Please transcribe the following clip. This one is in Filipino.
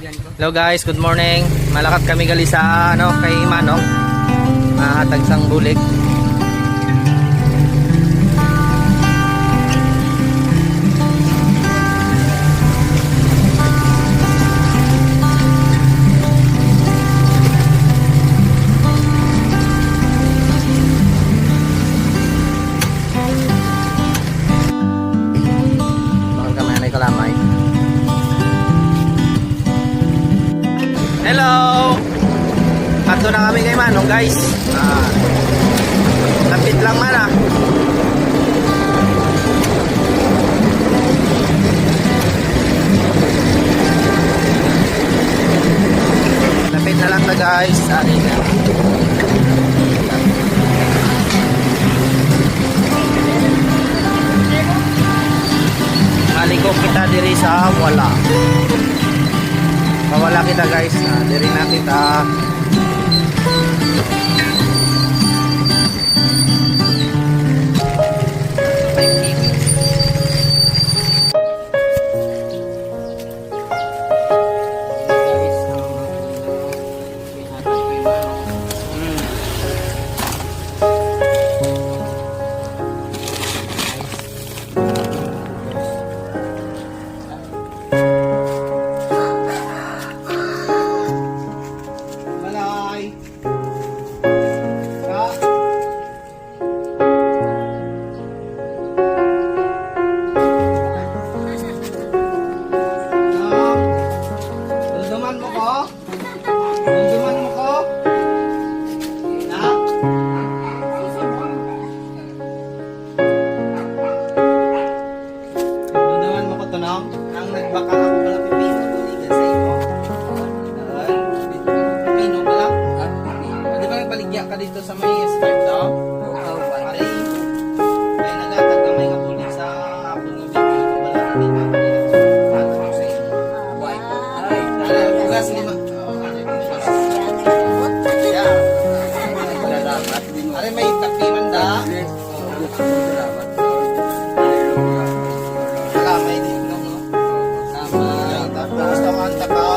Hello guys, good morning. Malakad kami gali sa kay Manong. Hatag sang bulik. Bakal kami anay kalamay. Hello! Ato na kami kay Manong guys. Lapit lang man ah. Lapit na lang na guys. Ani na. Maliko kita diri sa wala. Wala kita guys, diri na kita. Ang nagbaka ako pala pipino tuligan sa imo. Pipino pala. Di ba nagbaligya ka dito sa may start daw? Pare. May nagatag ka may kapulit sa hapon ng video ko pala. Hindi ba? Paano ko sa imo? Ay, bugas lima. Are may tapiman da. Tapos naman takaw.